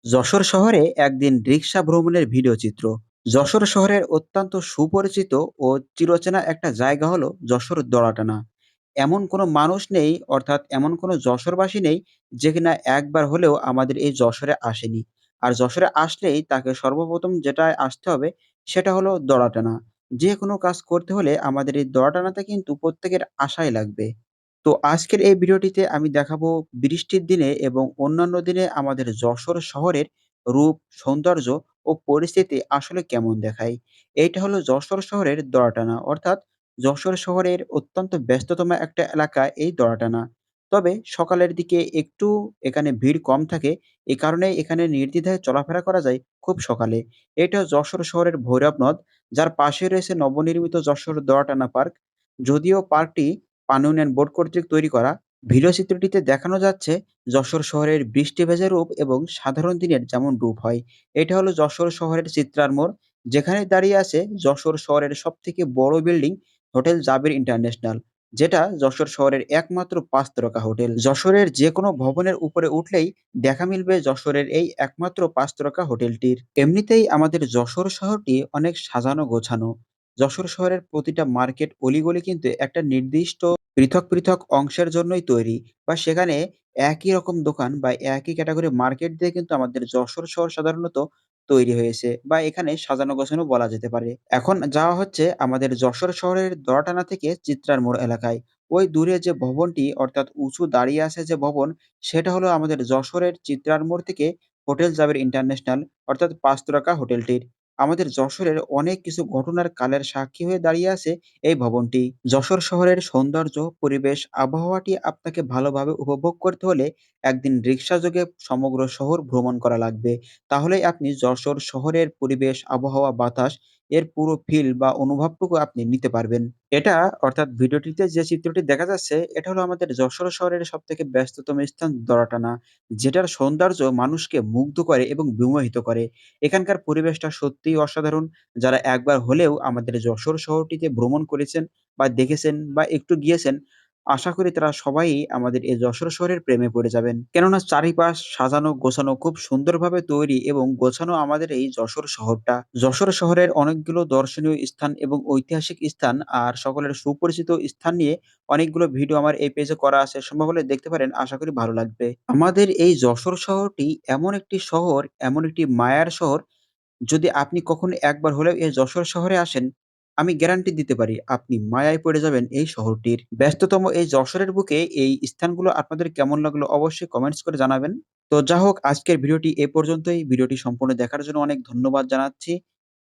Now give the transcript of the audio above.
যশোর শহরে একদিন রিক্সা ভ্রমণের ভিডিও চিত্র। যশোর শহরের অত্যন্ত সুপরিচিত ও চিরচেনা একটা জায়গা হলো যশোর দড়াটানা। এমন কোনো মানুষ নেই, অর্থাৎ এমন কোনো যশোরবাসী নেই যে কিনা একবার হলেও আমাদের এই যশোরে আসেনি। আর যশোরে আসলেই তাকে সর্বপ্রথম যেটা আসতে হবে সেটা হলো দড়াটানা। যে কোনো কাজ করতে হলে আমাদের এই দড়াটানাতে কিন্তু প্রত্যেকের আশাই লাগবে। তো আজকের এই ভিডিওটিতে আমি দেখাবো বৃষ্টির দিনে এবং অন্যান্য দিনে আমাদের যশোর শহরের রূপ, সৌন্দর্য ও পরিস্থিতি আসলে কেমন দেখায়। এইটা হলো যশোর শহরের দড়াটানা, অর্থাৎ যশোর শহরের অত্যন্ত ব্যস্ততম একটা এলাকা এই দড়াটানা। তবে সকালের দিকে একটু এখানে ভিড় কম থাকে, এ কারণে এখানে নির্দ্বিধায় চলাফেরা করা যায় খুব সকালে। এটা যশোর শহরের ভৈরব নদ, যার পাশে রয়েছে নবনির্মিত যশোর দড়াটানা পার্ক। যদিও পার্কটি পানি উন্নয়ন বোর্ড কর্তৃক তৈরি করা। ভিডিও চিত্রটিতে দেখানো যাচ্ছে যশোর শহরের বৃষ্টি ভেজা রূপ এবং সাধারণ দিনের যেমন রূপ হয়। এটা হলো যশোর শহরের চিত্রার মোড়, যেখানে দাঁড়িয়ে আছে যশোর শহরের সবথেকে বড় বিল্ডিং হোটেল জাবির ইন্টারন্যাশনাল, যেটা যশোর শহরের একমাত্র ৫ তারকা হোটেল। যশোরের যেকোনো ভবনের উপরে উঠলেই দেখা মিলবে যশোরের এই একমাত্র ৫ তারকা হোটেলটির। এমনিতেই আমাদের যশোর শহরটি অনেক সাজানো গোছানো। যশোর শহরের প্রতিটা মার্কেট, অলিগলি কিন্তু একটা নির্দিষ্ট পৃথক, পৃথক অংশের জন্যই তৈরি, বা সেখানে একই রকম দোকান বা একই ক্যাটেগরির মার্কেট দিয়ে কিন্তু আমাদের যশোর শহর সাধারণত তৈরি হয়েছে, বা এখানে সাজানো গোছানো বলা যেতে পারে। এখন যাওয়া হচ্ছে আমাদের যশোর শহরের দড়াটানা থেকে চিত্রার মোড় এলাকায়। ওই দূরে যে ভবনটি, অর্থাৎ উঁচু দাঁড়িয়ে আছে যে ভবন, সেটা হলো আমাদের যশোরের চিত্রার মোড় থেকে হোটেল জাবের ইন্টারন্যাশনাল, অর্থাৎ ৫ তারকা হোটেলটির। আমাদের যশোরের অনেক কিছু ঘটনার কালের সাক্ষী হয়ে দাঁড়িয়ে আছে এই ভবনটি। যশোর শহরের সৌন্দর্য, পরিবেশ, আবহাওয়াটি আপনাকে ভালোভাবে উপভোগ করতে হলে একদিন রিক্সাযোগে সমগ্র শহর ভ্রমণ করা লাগবে। তাহলেই আপনি যশোর শহরের পরিবেশ, আবহাওয়া, বাতাস এর পুরো ফিল বা অনুভবটুকু আপনি নিতে পারবেন। এটা, অর্থাৎ ভিডিওটিতে যে চিত্রটি দেখা যাচ্ছে, এটা হলো আমাদের যশোর শহরের সবথেকে ব্যস্ততম স্থান দড়াটানা, যেটার সৌন্দর্য মানুষকে মুগ্ধ করে এবং বিমোহিত করে। এখানকার পরিবেশটা সত্যিই অসাধারণ। যারা একবার হলেও আমাদের যশোর শহরটিতে ভ্রমণ করেছেন বা দেখেছেন বা একটু গিয়েছেন, আশা করি তারা সবাই আমাদের এই যশোর শহরের প্রেমে পড়ে যাবেন। কেননা চারিপাশ সাজানো গোছানো খুব সুন্দরভাবে তৈরি এবং গোছানো আমাদের এই যশোর শহরটা। যশোর শহরের অনেকগুলো দর্শনীয় স্থান এবং ঐতিহাসিক স্থান আর সকলের সুপরিচিত স্থান নিয়ে অনেকগুলো ভিডিও আমার এই পেজে করা আছে। সম্ভব হলে দেখতে পারেন, আশা করি ভালো লাগবে। আমাদের এই যশোর শহরটি এমন একটি শহর, এমন একটি মায়ার শহর, যদি আপনি কখনো একবার হলেও এই যশোর শহরে আসেন, আমি গ্যারান্টি দিতে পারি আপনি মায়ায় পড়ে যাবেন এই শহরটির। ব্যস্ততম এই যশোরের বুকে এই স্থানগুলো আপনাদের কেমন লাগলো অবশ্যই কমেন্টস করে জানাবেন। তো যা হোক, আজকের ভিডিওটি এ পর্যন্তই। ভিডিওটি সম্পূর্ণ দেখার জন্য অনেক ধন্যবাদ জানাচ্ছি।